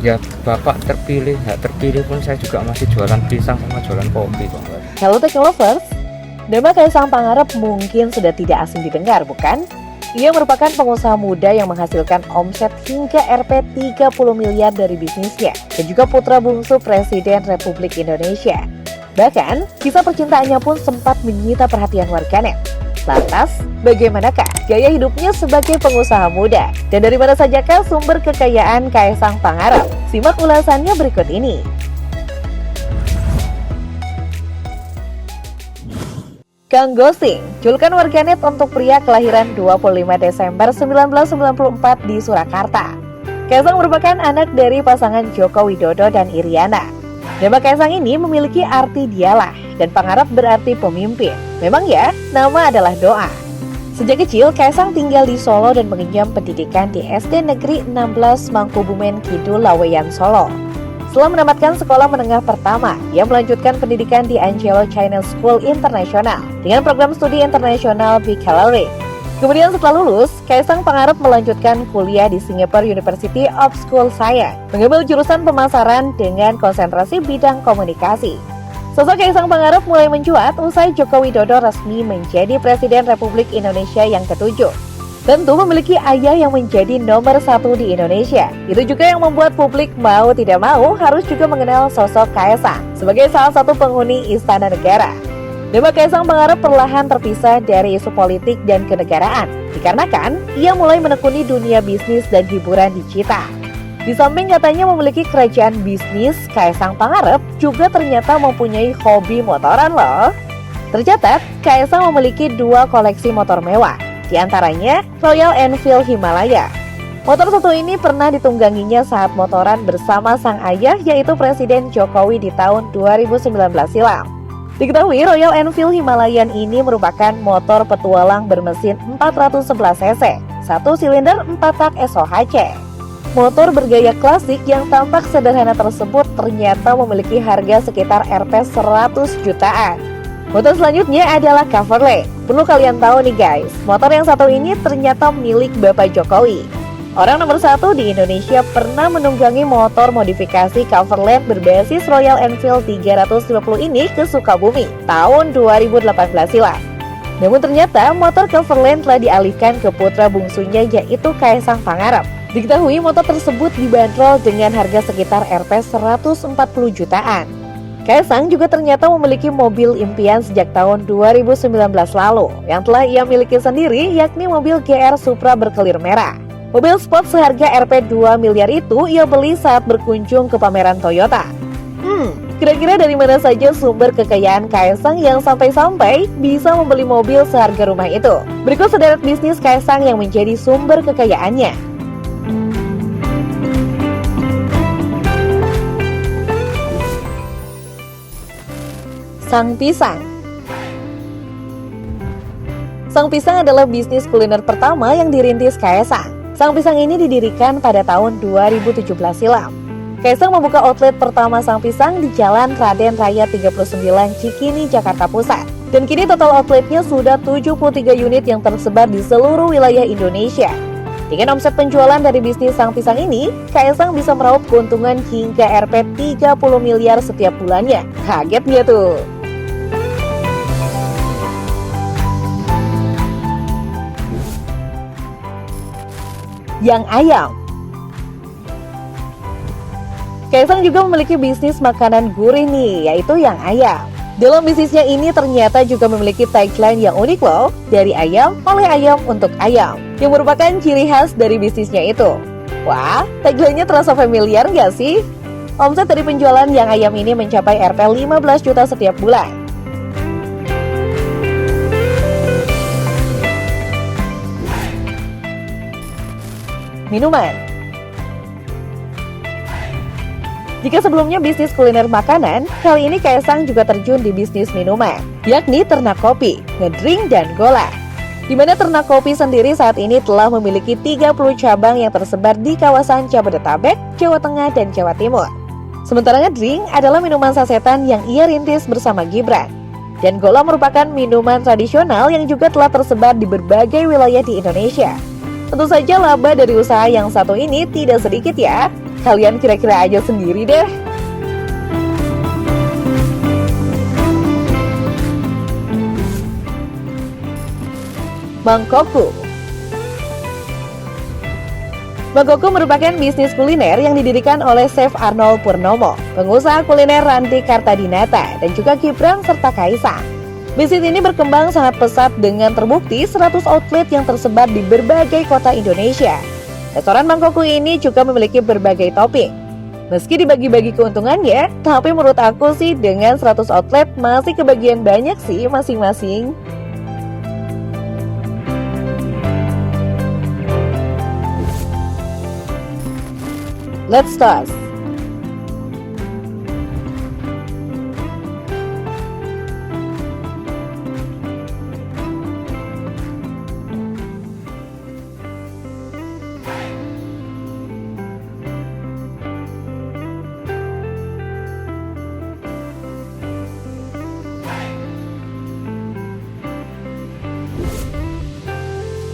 Ya Bapak terpilih, nggak terpilih pun saya juga masih jualan pisang sama jualan kopi kok. Hello Techlovers, nama Kaisang Pangarep mungkin sudah tidak asing didengar, bukan? Ia merupakan pengusaha muda yang menghasilkan omset hingga Rp 30 miliar dari bisnisnya dan juga putra bungsu Presiden Republik Indonesia. Bahkan, kisah percintaannya pun sempat menyita perhatian warganet. Lantas, bagaimanakah gaya hidupnya sebagai pengusaha muda? Dan dari mana sajakah sumber kekayaan Kaisang Pangarep? Simak ulasannya berikut ini. Kang Gosing, julukan warganet untuk pria kelahiran 25 Desember 1994 di Surakarta. Kaisang merupakan anak dari pasangan Joko Widodo dan Iriana. Nama Kaisang ini memiliki arti dialah dan Pangarep berarti pemimpin. Memang ya, nama adalah doa. Sejak kecil, Kaisang tinggal di Solo dan mengenyam pendidikan di SD Negeri 16 Mangkubumen Kidul, Laweyan, Solo. Setelah menamatkan sekolah menengah pertama, ia melanjutkan pendidikan di Angelo China School International dengan program studi internasional Baccalaureate. Kemudian setelah lulus, Kaisang Pangarep melanjutkan kuliah di Singapore University of School Science, mengambil jurusan pemasaran dengan konsentrasi bidang komunikasi. Sosok Kaisang Pangarep mulai mencuat usai Joko Widodo resmi menjadi Presiden Republik Indonesia yang ke-7. Tentu memiliki ayah yang menjadi nomor 1 di Indonesia. Itu juga yang membuat publik mau tidak mau harus juga mengenal sosok Kaisang sebagai salah satu penghuni Istana Negara. Nama Kaisang Pangarep perlahan terpisah dari isu politik dan kenegaraan, dikarenakan ia mulai menekuni dunia bisnis dan hiburan digital. Di samping katanya memiliki kerajaan bisnis, Kaisang Pangarep juga ternyata mempunyai hobi motoran loh. Tercatat, Kaisang memiliki 2 koleksi motor mewah, di antaranya Royal Enfield Himalaya. Motor satu ini pernah ditungganginya saat motoran bersama sang ayah yaitu Presiden Jokowi di tahun 2019 silam. Diketahui Royal Enfield Himalayan ini merupakan motor petualang bermesin 411 cc, 1 silinder 4 tak SOHC. Motor bergaya klasik yang tampak sederhana tersebut ternyata memiliki harga sekitar Rp 100 jutaan. Motor selanjutnya adalah Caverland. Perlu kalian tahu nih guys, motor yang satu ini ternyata milik Bapak Jokowi. Orang nomor 1 di Indonesia pernah menunggangi motor modifikasi Caverland berbasis Royal Enfield 350 ini ke Sukabumi tahun 2018 silam. Namun ternyata motor Caverland telah dialihkan ke putra bungsunya yaitu Kaisang Pangarep. Diketahui motor tersebut dibanderol dengan harga sekitar Rp 140 jutaan. Kaisang juga ternyata memiliki mobil impian sejak tahun 2019 lalu yang telah ia miliki sendiri, yakni mobil GR Supra berkelir merah. Mobil sport seharga Rp 2 miliar itu ia beli saat berkunjung ke pameran Toyota. Kira-kira dari mana saja sumber kekayaan Kaisang yang sampai-sampai bisa membeli mobil seharga rumah itu? Berikut sederet bisnis Kaisang yang menjadi sumber kekayaannya. Sang Pisang. Sang Pisang adalah bisnis kuliner pertama yang dirintis Kaisang. Sang Pisang ini didirikan pada tahun 2017 silam. Kaisang membuka outlet pertama Sang Pisang di Jalan Raden Raya 39 Cikini, Jakarta Pusat. Dan kini total outletnya sudah 73 unit yang tersebar di seluruh wilayah Indonesia. Dengan omset penjualan dari bisnis Sang Pisang ini, Kaisang bisa meraup keuntungan hingga Rp 30 miliar setiap bulannya. Kaget nggak tuh? Yang Ayam. Kaisang juga memiliki bisnis makanan gurih nih, yaitu Yang Ayam. Dalam bisnisnya ini ternyata juga memiliki tagline yang unik loh, dari ayam, oleh ayam, untuk ayam, yang merupakan ciri khas dari bisnisnya itu. Wah, tagline-nya terasa familiar nggak sih? Omset dari penjualan Yang Ayam ini mencapai Rp 15 juta setiap bulan. Minuman. Jika sebelumnya bisnis kuliner makanan, kali ini Kaisang juga terjun di bisnis minuman, yakni ternak kopi, ngedrink, dan gola. Di mana ternak kopi sendiri saat ini telah memiliki 30 cabang yang tersebar di kawasan Jabodetabek, Jawa Tengah, dan Jawa Timur. Sementara ngedrink adalah minuman sasetan yang ia rintis bersama Gibran. Dan gola merupakan minuman tradisional yang juga telah tersebar di berbagai wilayah di Indonesia. Tentu saja laba dari usaha yang satu ini tidak sedikit ya. Kalian kira-kira aja sendiri deh. Mangkokku. Mangkokku merupakan bisnis kuliner yang didirikan oleh Chef Arnold Purnomo, pengusaha kuliner Ranti Kartadinata, dan juga Gibran serta Kaisang. Bisnis ini berkembang sangat pesat dengan terbukti 100 outlet yang tersebar di berbagai kota Indonesia. Restoran Mangkokku ini juga memiliki berbagai topping. Meski dibagi-bagi keuntungannya, tapi menurut aku sih dengan 100 outlet masih kebagian banyak sih masing-masing. Let's toast.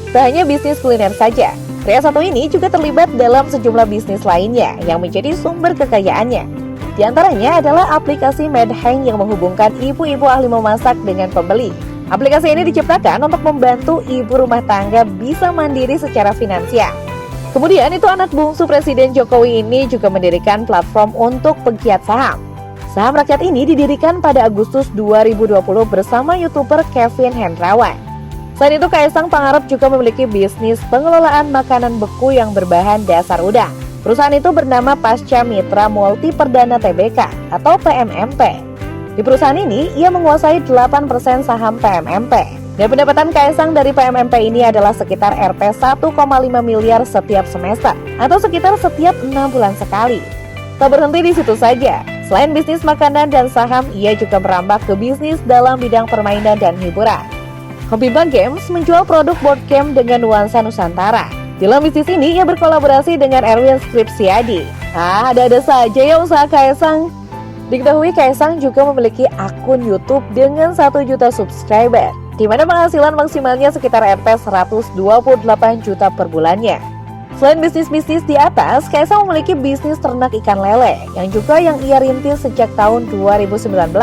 Tak hanya bisnis kuliner saja, pria satu ini juga terlibat dalam sejumlah bisnis lainnya yang menjadi sumber kekayaannya. Di antaranya adalah aplikasi Medheng yang menghubungkan ibu-ibu ahli memasak dengan pembeli. Aplikasi ini diciptakan untuk membantu ibu rumah tangga bisa mandiri secara finansial. Kemudian itu anak bungsu Presiden Jokowi ini juga mendirikan platform untuk pegiat saham. Saham rakyat ini didirikan pada Agustus 2020 bersama YouTuber Kevin Hendrawan. Selain itu, Kaisang Pangarep juga memiliki bisnis pengelolaan makanan beku yang berbahan dasar udang. Perusahaan itu bernama Pasca Mitra Multi Perdana Tbk atau PMMP. Di perusahaan ini, ia menguasai 8% saham PMMP. Dan pendapatan Kaisang dari PMMP ini adalah sekitar Rp 1,5 miliar setiap semester, atau sekitar setiap 6 bulan sekali. Tak berhenti di situ saja. Selain bisnis makanan dan saham, ia juga merambah ke bisnis dalam bidang permainan dan hiburan. Hobiba Games menjual produk board game dengan nuansa Nusantara. Dalam bisnis ini, ia berkolaborasi dengan Erwin Skripsiadi. Ada-ada saja ya usaha Kaisang. Diketahui Kaisang juga memiliki akun YouTube dengan 1 juta subscriber, di mana penghasilan maksimalnya sekitar Rp 128 juta per bulannya. Selain bisnis-bisnis di atas, Kaisang memiliki bisnis ternak ikan lele, yang ia rintis sejak tahun 2019.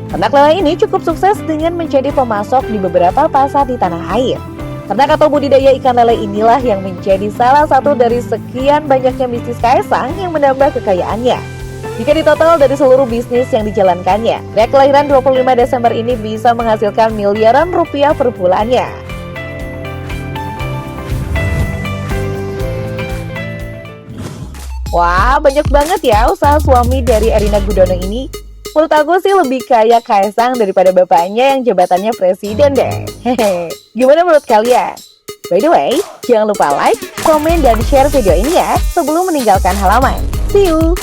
Ternak lele ini cukup sukses dengan menjadi pemasok di beberapa pasar di tanah air. Ternak atau budidaya ikan lele inilah yang menjadi salah satu dari sekian banyaknya bisnis Kaisang yang menambah kekayaannya. Jika ditotal dari seluruh bisnis yang dijalankannya, pria kelahiran 25 Desember ini bisa menghasilkan miliaran rupiah per bulannya. Wah, banyak banget ya usaha suami dari Erina Gudono ini. Menurut aku sih lebih kaya Kaisang daripada bapaknya yang jabatannya presiden deh. Hehe, gimana menurut kalian? By the way, jangan lupa like, komen, dan share video ini ya sebelum meninggalkan halaman. See you!